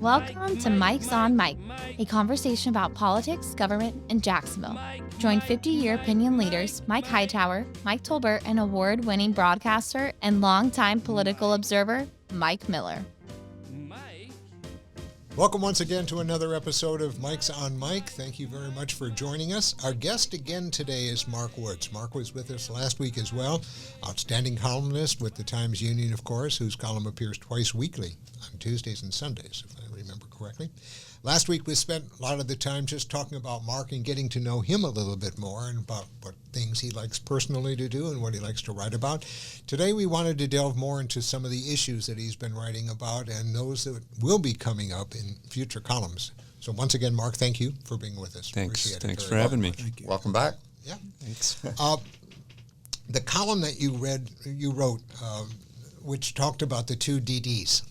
Welcome to Mike's on Mike, a conversation about politics, government, and Jacksonville. Join 50-year opinion leaders Mike Hightower, Mike Tolbert, and award-winning broadcaster and longtime political observer, Mike Miller. Welcome once again to another episode of Mike's on Mike. Thank you very much for joining us. Our guest again today is Mark Woods. Mark was with us last week as well. Outstanding columnist with the Times-Union, of course, whose column appears twice weekly on Tuesdays and Sundays, if I remember correctly. Last week we spent a lot of the time just talking about Mark and getting to know him a little bit more and about what things he likes personally to do and what he likes to write about. Today we wanted to delve more into some of the issues that he's been writing about and those that will be coming up in future columns. So once again, Mark, thank you for being with us. Thanks for having me. Thank you. Welcome back. Yeah. Thanks. The column that you wrote, which talked about the two DDs,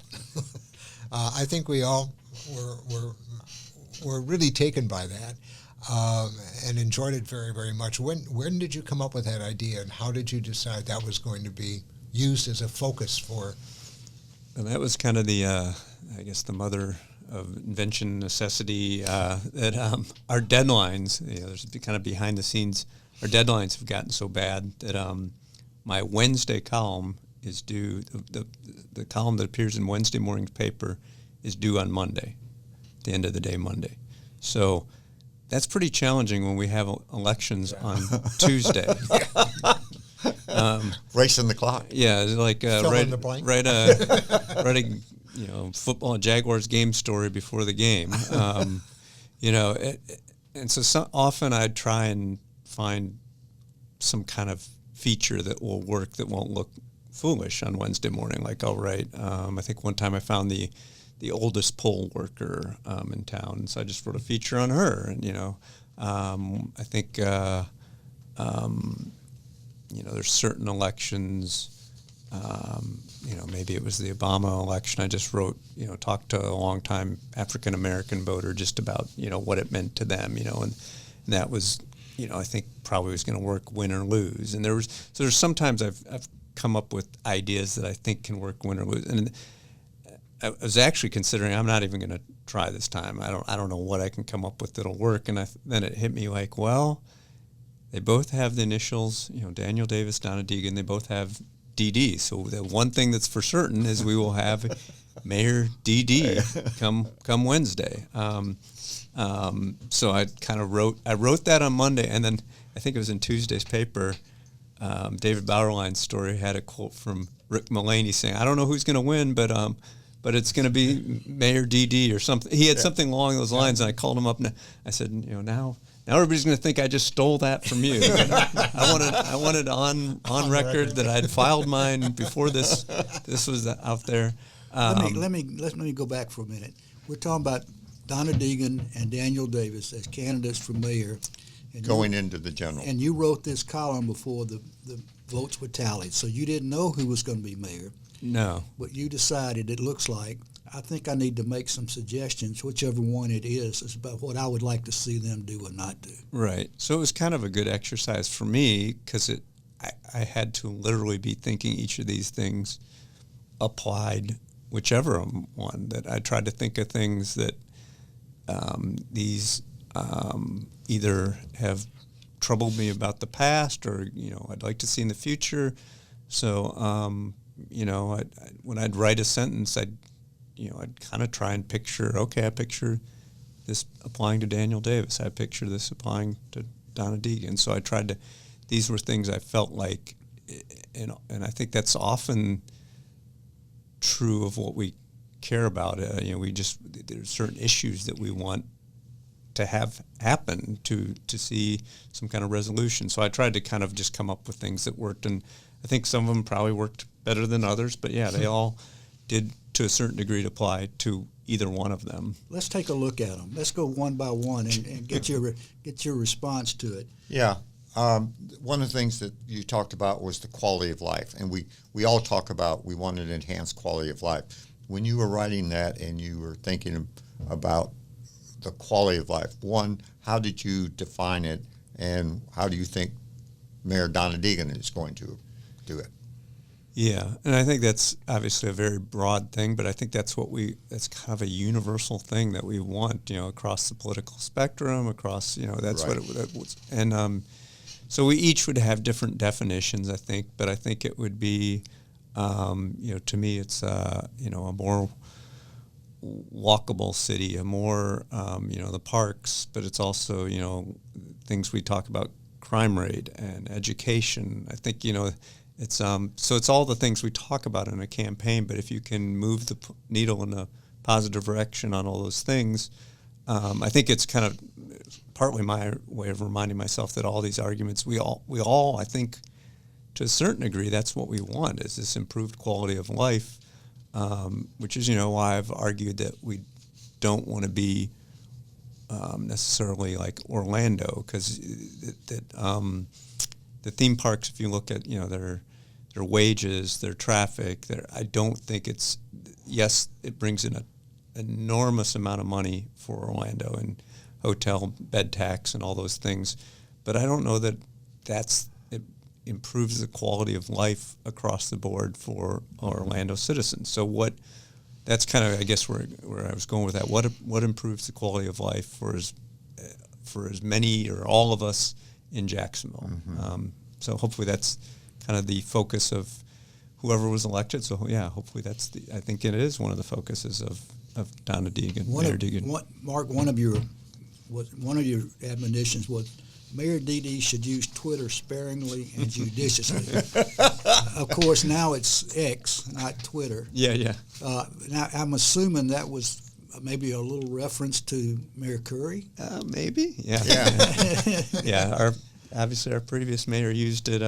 I think we all were really taken by that and enjoyed it very, very much. When did you come up with that idea, and how did you decide that was going to be used as a focus for? Well, that was kind of the, I guess, the mother of invention necessity. That our deadlines, there's kind of behind the scenes. Our deadlines have gotten so bad that my Wednesday column is due. The column that appears in Wednesday morning's paper is due on Monday, the end of the day Monday. So that's pretty challenging when we have elections on Tuesday. Racing the clock. Yeah, it's like write a football Jaguars game story before the game. And so often I'd try and find some kind of feature that will work that won't look foolish on Wednesday morning. Like I'll write, I think one time I found the oldest poll worker in town, so I just wrote a feature on her. And I think there's certain elections. Maybe it was the Obama election. I just wrote, talked to a longtime African American voter just about what it meant to them. And that was, I think probably was going to work win or lose. And there's sometimes I've come up with ideas that I think can work win or lose. And I was actually considering I'm not even going to try this time. I don't know what I can come up with that'll work. And then it hit me like, well, they both have the initials, Daniel Davis, Donna Deegan. They both have DD. So the one thing that's for certain is we will have Mayor DD come Wednesday. So I kind of wrote that on Monday, and then I think it was in Tuesday's paper. David Bauerlein's story had a quote from Rick Mullaney saying, "I don't know who's going to win, but it's going to be Mayor DD or something." He had something along those lines, and I called him up and I said, now everybody's going to think I just stole that from you. I wanted on record that I'd filed mine before this was out there. Let me go back for a minute. We're talking about Donna Deegan and Daniel Davis as candidates for mayor. Going into the general. And you wrote this column before the votes were tallied, so you didn't know who was going to be mayor. No. But you decided, it looks like, I think I need to make some suggestions, whichever one it is about what I would like to see them do or not do. Right. So it was kind of a good exercise for me because I had to literally be thinking each of these things applied, whichever one. That I tried to think of things that these either have troubled me about the past or, I'd like to see in the future. So, when I'd write a sentence, I'd kind of try and picture, I picture this applying to Daniel Davis. I picture this applying to Donna Deegan. So I tried to, these were things I felt like, and I think that's often true of what we care about. There's certain issues that we want to have happen to see some kind of resolution. So I tried to kind of just come up with things that worked, and I think some of them probably worked better than others, but yeah, they all did to a certain degree to apply to either one of them. Let's take a look at them. Let's go one by one and get your response to it. Yeah. One of the things that you talked about was the quality of life, and we all talk about we want an enhanced quality of life. When you were writing that and you were thinking about the quality of life, one, how did you define it, and how do you think Mayor Donna Deegan is going to do it? Yeah, and I think that's obviously a very broad thing, but I think that's kind of a universal thing that we want, across the political spectrum, across, that's Right. what it was. And so we each would have different definitions, I think, but I think it would be, to me, it's, a more walkable city, a more, the parks, but it's also, things we talk about, crime rate and education. I think, it's so it's all the things we talk about in a campaign, but if you can move the needle in a positive direction on all those things, I think it's kind of partly my way of reminding myself that all these arguments, we all, I think, to a certain degree, that's what we want, is this improved quality of life, which is, why I've argued that we don't want to be necessarily like Orlando, because the theme parks, if you look at, their wages, their traffic, I don't think it brings in an enormous amount of money for Orlando and hotel bed tax and all those things, but I don't know that it improves the quality of life across the board for Orlando citizens. So that's kind of, I guess, where I was going with that. What improves the quality of life for as many or all of us in Jacksonville? Mm-hmm. So hopefully that's kind of the focus of whoever was elected. So yeah, hopefully I think it is one of the focuses of Donna Deegan, Mayor Deegan. Mark, one of your admonitions was Mayor Dede should use Twitter sparingly and judiciously. Of course, now it's X, not Twitter. Yeah. Now I'm assuming that was maybe a little reference to Mayor Curry. Maybe. Yeah. Yeah. Obviously, our previous mayor used it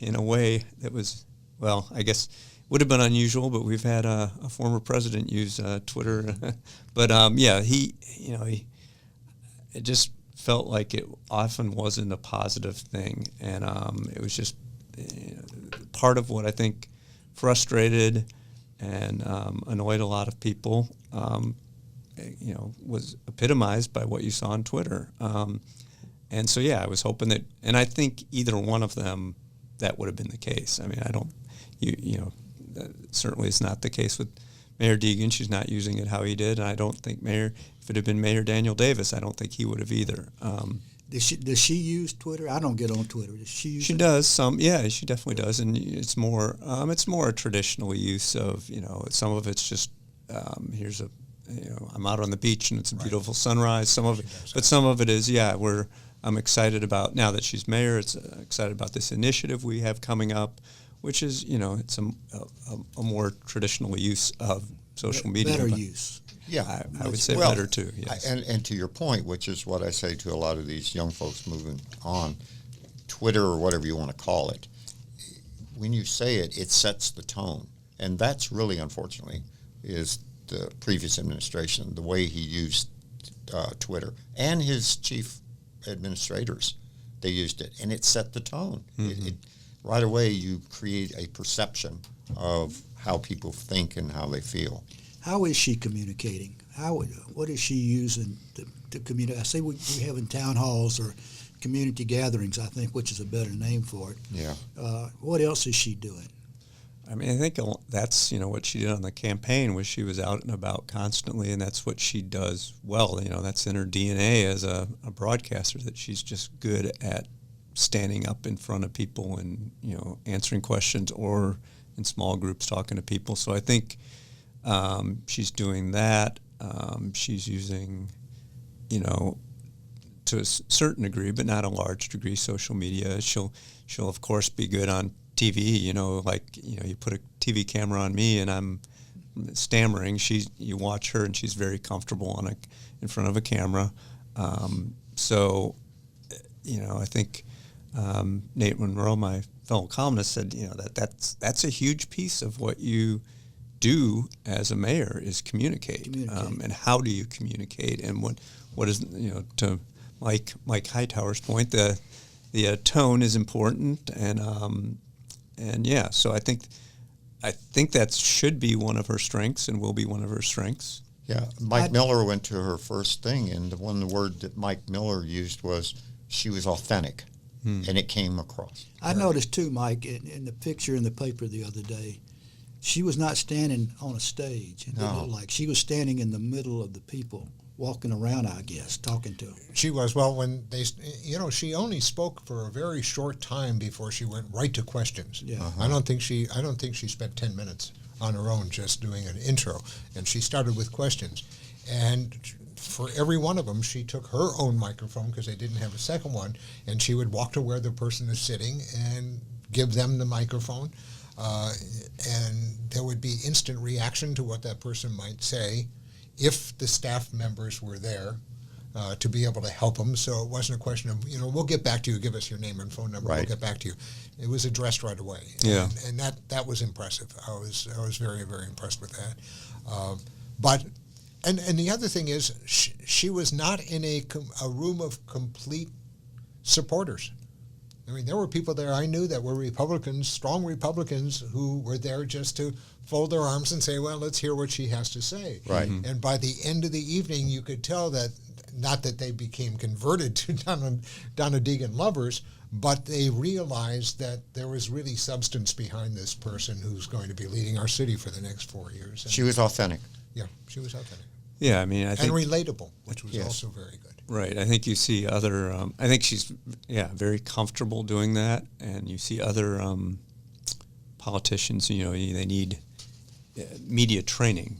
in a way that was, well, I guess would have been unusual, but we've had a former president use Twitter. But it just felt like it often wasn't a positive thing, and it was just part of what I think frustrated and annoyed a lot of people. Was epitomized by what you saw on Twitter. And so, yeah, I was hoping that, and I think either one of them, that would have been the case. I mean, certainly it's not the case with Mayor Deegan. She's not using it how he did, and I don't think if it had been Mayor Daniel Davis, I don't think he would have either. Does she use Twitter? I don't get on Twitter. Does she use it? She does some. Yeah, she definitely does, and it's more a traditional use of, some of it's just here's I'm out on the beach and it's a beautiful sunrise. Some of it is, I'm excited about, now that she's mayor, excited about this initiative we have coming up, which is, it's a more traditional use of social media. Better use. Yeah. I would say better too, yes. And to your point, which is what I say to a lot of these young folks moving on, Twitter or whatever you want to call it, when you say it, it sets the tone. And that's really, unfortunately, is the previous administration, the way he used Twitter, and his chief administrators, they used it, and it set the tone. Mm-hmm. Right away, you create a perception of how people think and how they feel. How is she communicating? What is she using to communicate? I say we having town halls or community gatherings, I think, which is a better name for it. Yeah. What else is she doing? I mean, I think that's, what she did on the campaign was she was out and about constantly, and that's what she does well. That's in her DNA as a broadcaster, that she's just good at standing up in front of people and, answering questions or in small groups talking to people. So I think she's doing that. She's using, to a certain degree, but not a large degree, social media. She'll of course be good on TV, you put a TV camera on me and I'm stammering. You watch her and she's very comfortable in front of a camera. So, I think Nate Monroe, my fellow columnist, said, that's a huge piece of what you do as a mayor is communicate. And how do you communicate? And what is, to Mike Hightower's point, the tone is important, and yeah, so I think that should be one of her strengths and will be one of her strengths. Yeah, Mike Miller went to her first thing, and the word that Mike Miller used was she was authentic. and it came across. I noticed too, Mike, in the picture in the paper the other day, she was not standing on a stage. It didn't look like she was standing in the middle of the people, walking around, I guess, talking to them. She was. Well, when they, she only spoke for a very short time before she went right to questions. Yeah. I don't think she spent 10 minutes on her own just doing an intro, and she started with questions. And for every one of them, she took her own microphone because they didn't have a second one, and she would walk to where the person is sitting and give them the microphone. And there would be instant reaction to what that person might say if the staff members were there to be able to help them. So it wasn't a question of, we'll get back to you, give us your name and phone number, Right. we'll get back to you. It was addressed right away. Yeah. And that was impressive. I was very, very impressed with that. But the other thing is, she was not in a room of complete supporters. I mean, there were people there I knew that were Republicans, strong Republicans, who were there just to fold their arms and say, well, let's hear what she has to say. Right. And by the end of the evening, you could tell that, not that they became converted to Donna Deegan lovers, but they realized that there was really substance behind this person who's going to be leading our city for the next 4 years. And She was authentic. yeah, she was authentic. Yeah, I mean, I And think relatable, which was Yes. also very good. right. I think you see other. I think she's very comfortable doing that, and you see other politicians. They need media training.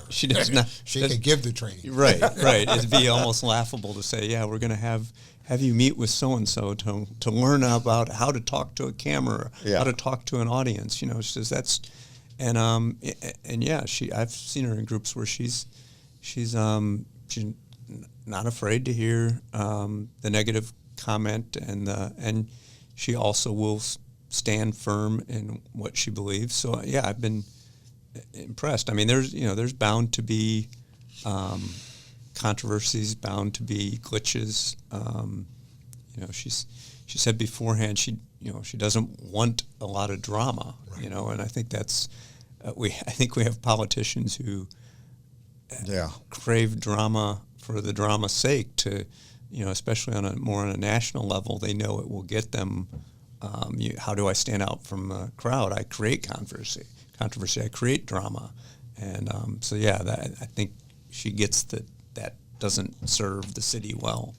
She does not. She could give the training. Right. It'd be almost laughable to say, yeah, we're going to have you meet with so-and-so to learn about how to talk to a camera, Yeah. how to talk to an audience. She says that's, and I've seen her in groups where she's not afraid to hear the negative comment, and she also will stand firm in what she believes. So I've been impressed. I mean, there's bound to be controversies, bound to be glitches. She said beforehand she doesn't want a lot of drama. Right. And I think that's I think we have politicians who crave drama for the drama's sake. To especially on a national level, they know it will get them. How do I stand out from a crowd? I create controversy. I create drama, and I think she gets that doesn't serve the city well.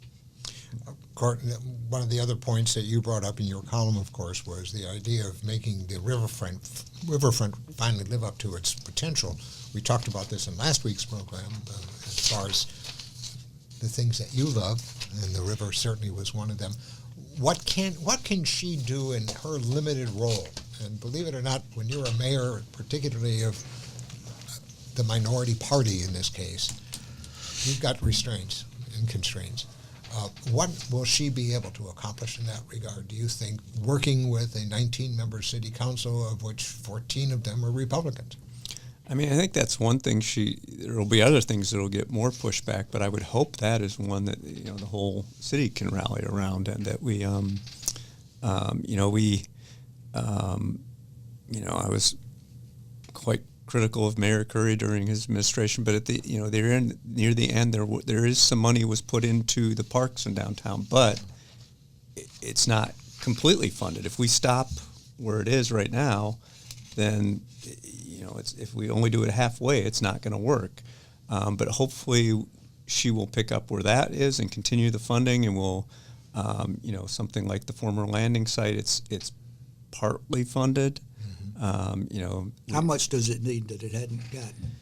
One of the other points that you brought up in your column, of course, was the idea of making the riverfront finally live up to its potential. We talked about this in last week's program as far as the things that you love, and the river certainly was one of them. What can she do in her limited role? And believe it or not, when you're a mayor, particularly of the minority party in this case, you've got restraints and constraints. What will she be able to accomplish in that regard, do you think, working with a 19-member city council, of which 14 of them are Republicans? I mean, I think that's one thing. There will be other things that will get more pushback, but I would hope that is one that the whole city can rally around, and that we, I was quite critical of Mayor Curry during his administration, but at the near the end, there is some money was put into the parks in downtown, but it's not completely funded. If we stop where it is right now, then if we only do it halfway, it's not going to work. But hopefully, she will pick up where that is and continue the funding, and will, something like the former landing site, it's partly funded. How much does it need that it hadn't gotten?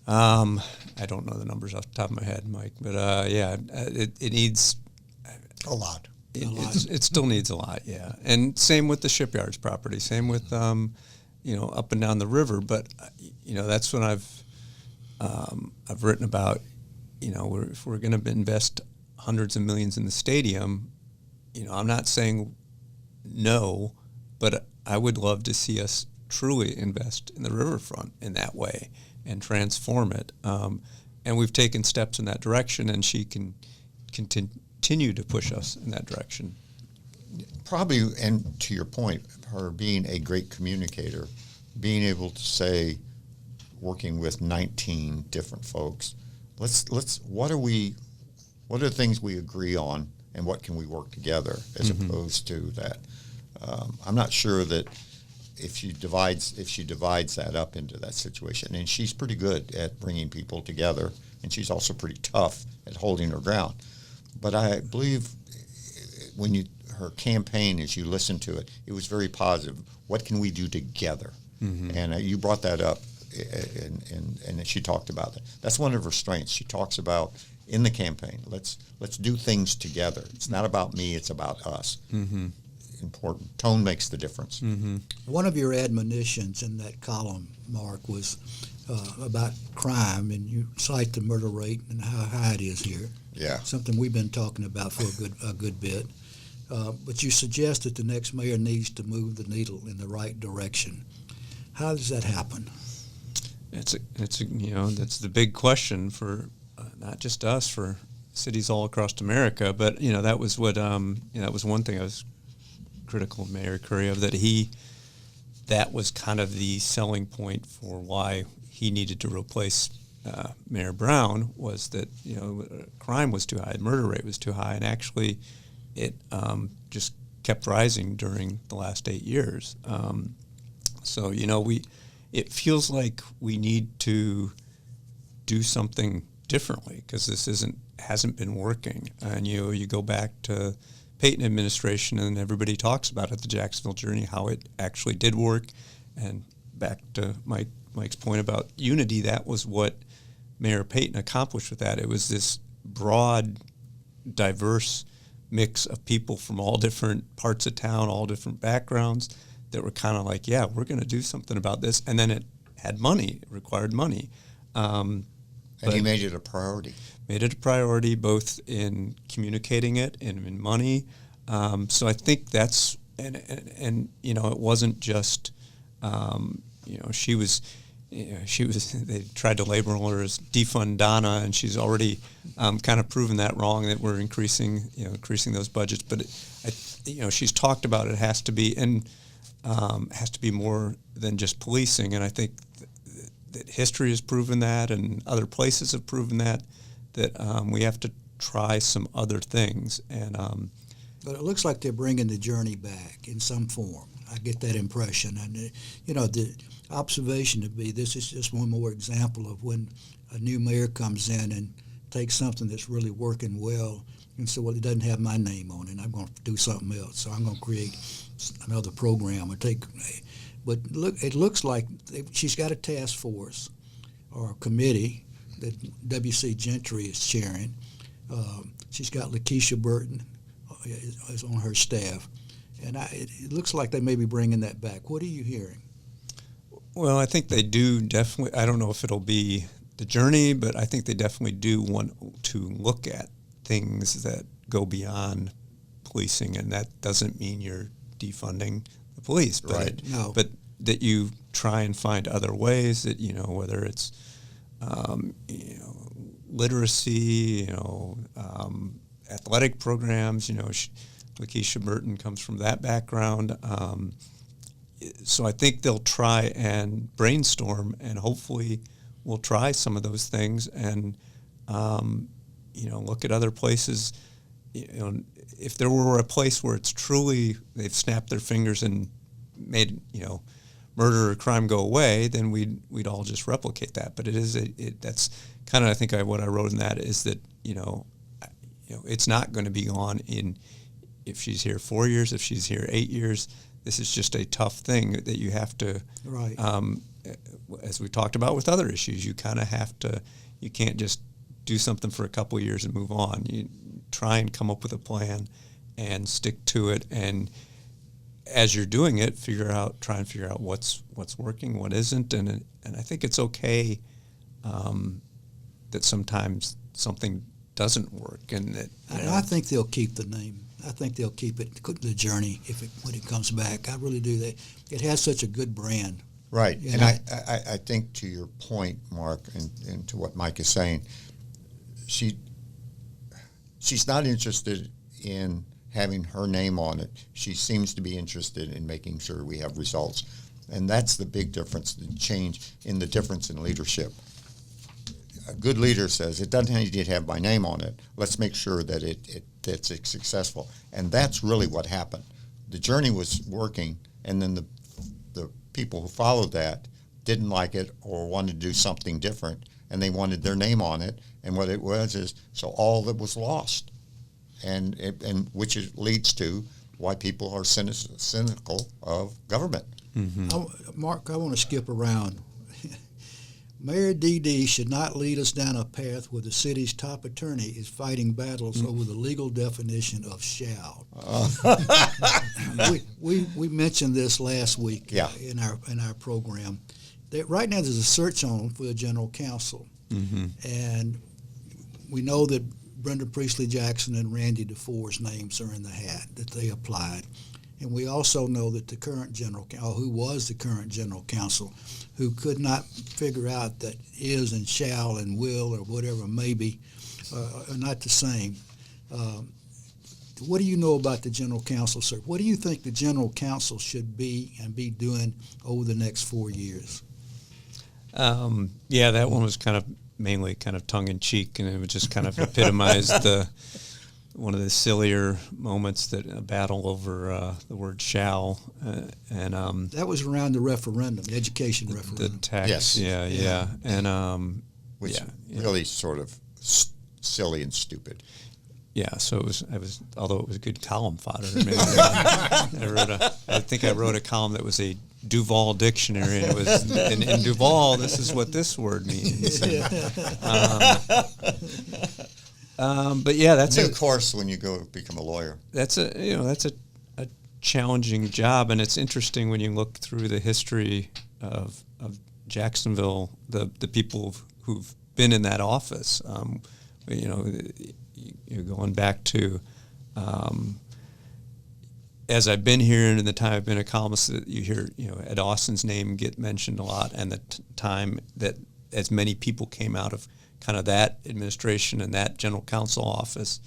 I don't know the numbers off the top of my head, Mike, but it needs A lot. It still needs a lot, yeah. And same with the shipyards property, same with up and down the river. But that's when I've written about. If we're going to invest hundreds of millions in the stadium, I'm not saying no, but I would love to see us truly invest in the riverfront in that way and transform it. And we've taken steps in that direction, and she can continue to push us in that direction. Probably, and to your point, her being a great communicator, being able to say, working with 19 different folks, what are the things we agree on and what can we work together as opposed to that. I'm not sure that if she divides that up into that situation, and she's pretty good at bringing people together, and she's also pretty tough at holding her ground. But I believe her campaign, as you listen to it, it was very positive. What can we do together? And you brought that up, and she talked about that. That's one of her strengths. She talks about in the campaign, let's do things together. It's not about me, it's about us. Important. Tone makes the difference. One of your admonitions in that column, Mark, was about crime, and you cite the murder rate and how high it is here. Yeah. Something we've been talking about for a good bit. But you suggest that the next mayor needs to move the needle in the right direction. How does that happen? It's that's the big question for not just us, for cities all across America. But that was what that was one thing I was critical of Mayor Curry of, that was kind of the selling point for why he needed to replace Mayor Brown, was that crime was too high, the murder rate was too high, and actually it just kept rising during the last 8 years. So it feels like we need to do something differently, because this hasn't been working. And you go back to Payton administration, and everybody talks about it, the Jacksonville journey, how it actually did work. And back to Mike's point about unity, that was what Mayor Payton accomplished with that. It was this broad, diverse mix of people from all different parts of town, all different backgrounds, that were kind of like, yeah, we're going to do something about this. And then it had money, it required money. And he made it a priority. Made it a priority, both in communicating it and in money. So I think that's, and it wasn't just, she was, they tried to label her as defund Donna, and she's already kind of proven that wrong, that we're increasing those budgets. But she's talked about it has to be, and has to be more than just policing. And I think that history has proven that, and other places have proven that we have to try some other things. And but it looks like they're bringing the journey back in some form. I get that impression. And the observation to be, this is just one more example of when a new mayor comes in and takes something that's really working well and say, well, it doesn't have my name on it, and I'm going to do something else. So I'm going to create another program or take. But look, it looks like she's got a task force or a committee that W.C. Gentry is chairing. She's got Lakeisha Burton is on her staff. And it looks like they may be bringing that back. What are you hearing? Well, I think they do definitely. I don't know if it'll be the journey, but I think they definitely do want to look at things that go beyond policing, and that doesn't mean you're defunding the police, but right. No. But that you try and find other ways that whether it's literacy, athletic programs. Lakeisha Burton comes from that background. So I think they'll try and brainstorm, and hopefully we'll try some of those things and, look at other places. If there were a place where it's truly, they've snapped their fingers and made, murder or crime go away, then we'd all just replicate that. But that's kind of, I think what I wrote in that is that, it's not going to be gone if she's here 4 years, if she's here 8 years. This is just a tough thing that you have to, right. As we talked about with other issues, you kind of have to, you can't just do something for a couple of years and move on. You try and come up with a plan and stick to it. And as you're doing it, try and figure out what's working, what isn't. And I think it's okay that sometimes something doesn't work. And that, I think they'll keep the name. I think they'll keep it, the journey, when it comes back. I really do. It has such a good brand. Right. And I think to your point, Mark, and to what Mike is saying, she's not interested in having her name on it. She seems to be interested in making sure we have results. And that's the big difference, the change in the difference in leadership. A good leader says, it doesn't need to have my name on it. Let's make sure that it that's successful. And that's really what happened. The journey was working, and then the people who followed that didn't like it or wanted to do something different, and they wanted their name on it. And what it was is, so all that was lost, and which leads to why people are cynical of government. Mark, I want to skip around. Mayor D.D. should not lead us down a path where the city's top attorney is fighting battles over the legal definition of shall. We mentioned this last week in our program. That right now there's a search on for the general counsel, and we know that Brenda Priestley Jackson and Randy DeFore's names are in the hat that they applied. And we also know that the current general counsel, who was the current general counsel, who could not figure out that is and shall and will or whatever maybe are not the same. What do you know about the general counsel, sir? What do you think the general counsel should be and be doing over the next 4 years? Yeah, that one was mainly tongue-in-cheek, and it would just kind of epitomize one of the sillier moments, that a battle over the word shall, and that was around the referendum, the education referendum. The tax, Yes. yeah, and Which really sort of silly and stupid. Yeah, so although it was good column fodder. I think I wrote a column that was a Duval dictionary, and it was in Duval, this is what this word means. But yeah, that's a new course when you go become a lawyer. That's a challenging job, and it's interesting when you look through the history of Jacksonville, the people who've been in that office. You're going back to, as I've been here and in the time I've been a columnist, you hear Ed Austin's name get mentioned a lot, and the time that as many people came out of kind of that administration and that general counsel office.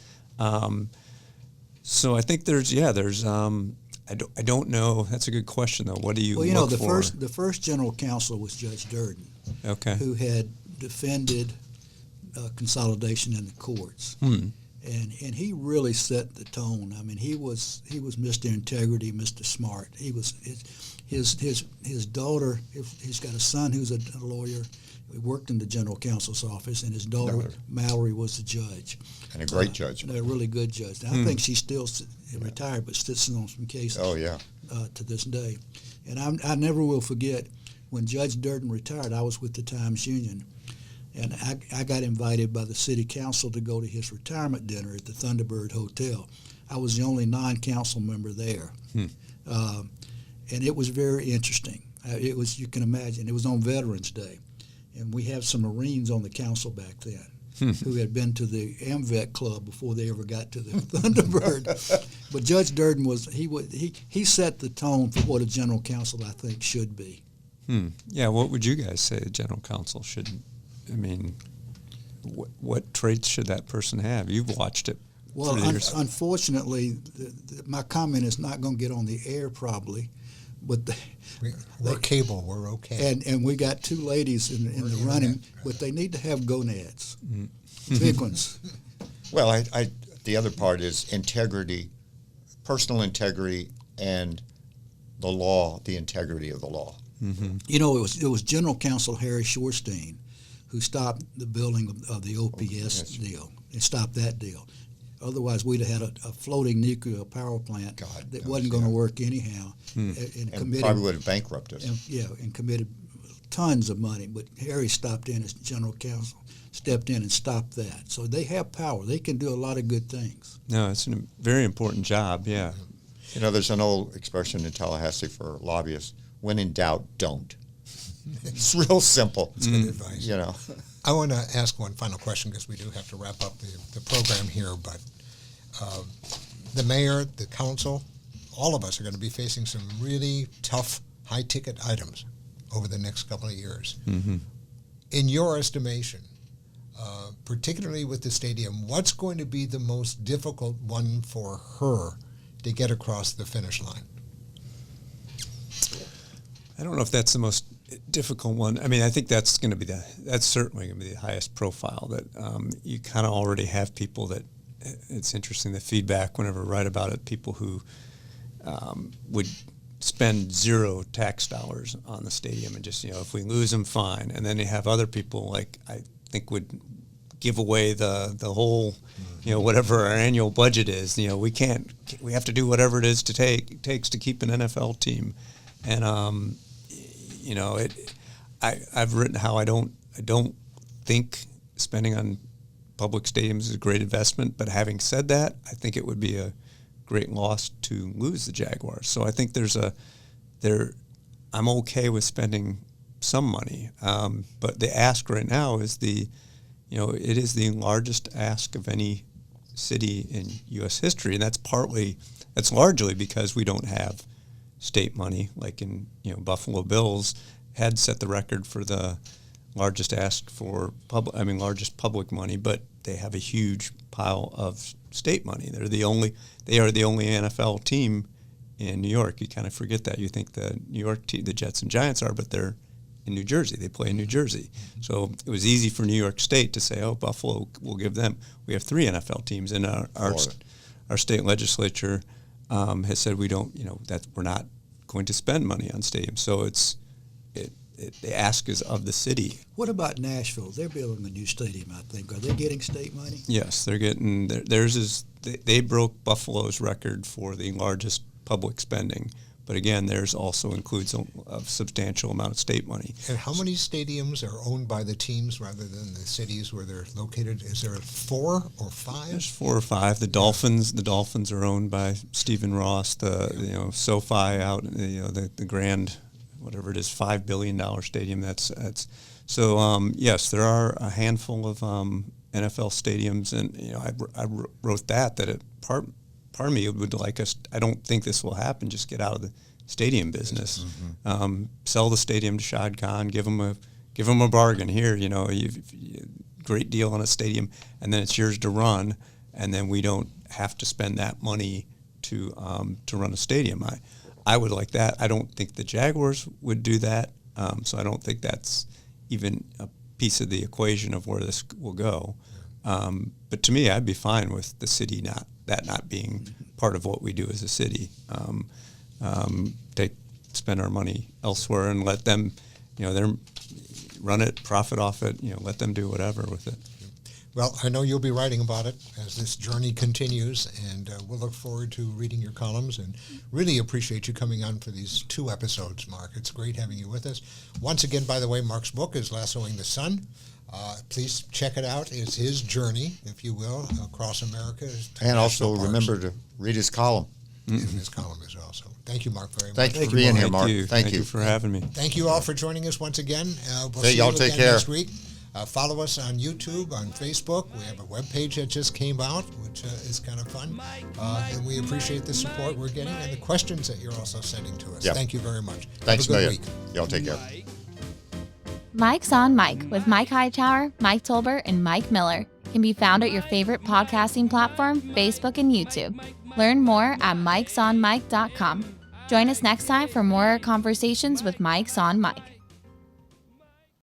So I think there's I don't know. That's a good question though. What do you look for? The first general counsel was Judge Durden, okay, who had defended consolidation in the courts. And he really set the tone. I mean, he was Mr. Integrity, Mr. Smart. He was his daughter. He's got a son who's a lawyer. He worked in the general counsel's office, and his daughter Mallory was the judge. And a great judge. A really good judge. And I think she's still retired, but sits on some cases. Oh yeah. To this day, and I never will forget when Judge Durden retired. I was with the Times-Union. And I got invited by the city council to go to his retirement dinner at the Thunderbird Hotel. I was the only non-council member there. And it was very interesting. It was, you can imagine, it was on Veterans Day. And we had some Marines on the council back then who had been to the AMVET club before they ever got to the Thunderbird. But Judge Durden he set the tone for what a general counsel, I think, should be. Yeah, what would you guys say a general counsel should? I mean, what traits should that person have? You've watched it. Well, unfortunately, my comment is not going to get on the air probably, but we're cable. We're okay. And we got two ladies in the running, but they need to have gonads, big ones. Well, the other part is integrity, personal integrity, and the law, the integrity of the law. It was General Counsel Harry Shorstein who stopped the building of the OPS deal and stopped that deal. Otherwise, we'd have had a floating nuclear power plant that wasn't going to work anyhow. And probably would have bankrupted us. And committed tons of money. But Harry stopped in as general counsel, stepped in and stopped that. So they have power. They can do a lot of good things. No, it's a very important job, yeah. There's an old expression in Tallahassee for lobbyists, when in doubt, don't. It's real simple. It's good advice. I want to ask one final question because we do have to wrap up the program here. But the mayor, the council, all of us are going to be facing some really tough, high-ticket items over the next couple of years. In your estimation, particularly with the stadium, what's going to be the most difficult one for her to get across the finish line? I don't know if that's the most difficult one. I mean, I think that's certainly going to be the highest profile. That you kind of already have people that it's interesting, the feedback whenever I write about it, people who would spend zero tax dollars on the stadium and just, if we lose them, fine. And then you have other people, like, I think would give away the whole, whatever our annual budget is. We have to do whatever it is takes to keep an NFL team. And, I've written how I don't think spending on public stadiums is a great investment, but having said that, I think it would be a great loss to lose the Jaguars. So I think I'm okay with spending some money, but the ask right now is it is the largest ask of any city in U.S. history, and that's largely because we don't have state money. Like in Buffalo Bills had set the record for the largest ask for largest public money, but they have a huge pile of state money. They are the only NFL team in New York. You kind of forget that. You think the New York team, the Jets and Giants are, but they're in New Jersey. They play in New Jersey. So it was easy for New York State to say, oh, Buffalo, we'll give them. We have 3 NFL teams, and our state legislature has said we don't, that we're not going to spend money on stadiums. So the ask is of the city. What about Nashville? They're building a new stadium, I think. Are they getting state money? Yes, they're getting theirs is they broke Buffalo's record for the largest public spending, but again, theirs also includes a substantial amount of state money. And how many stadiums are owned by the teams rather than the cities where they're located? Is there 4 or 5? There's 4 or 5. The Dolphins are owned by Stephen Ross. The SoFi out the grand, whatever it is, $5 billion stadium. That's so. Yes, there are a handful of NFL stadiums, and I wrote that part of me would like us. I don't think this will happen. Just get out of the stadium business. Mm-hmm. Sell the stadium to Shad Khan. Give them a bargain here. Great deal on a stadium, and then it's yours to run, and then we don't have to spend that money to run a stadium. I would like that. I don't think the Jaguars would do that, so I don't think that's even a piece of the equation of where this will go. But to me, I'd be fine with the city not being part of what we do as a city. Spend our money elsewhere and let them, them run it, profit off it. Let them do whatever with it. Well, I know you'll be writing about it as this journey continues, and we'll look forward to reading your columns and really appreciate you coming on for these 2 episodes, Mark. It's great having you with us. Once again, by the way, Mark's book is Lassoing the Sun. Please check it out. It's his journey, if you will, across America. And also remember to read his column. And his column as well. So thank you, Mark, very much. Thank you for being here, Mark. Thank you for having me. Thank you all for joining us once again. We'll see you y'all again take care. Next week. Follow us on YouTube, on Facebook. We have a webpage that just came out, which is kind of fun. And we appreciate the support we're getting and the questions that you're also sending to us. Yep. Thank you very much. Thanks, have a good Maya. week. Y'all take care. Mike's on Mike with Mike Hightower, Mike Tolbert, and Mike Miller can be found at your favorite podcasting platform, Facebook and YouTube. Learn more at mikesonmike.com. Join us next time for more conversations with Mike's on Mike.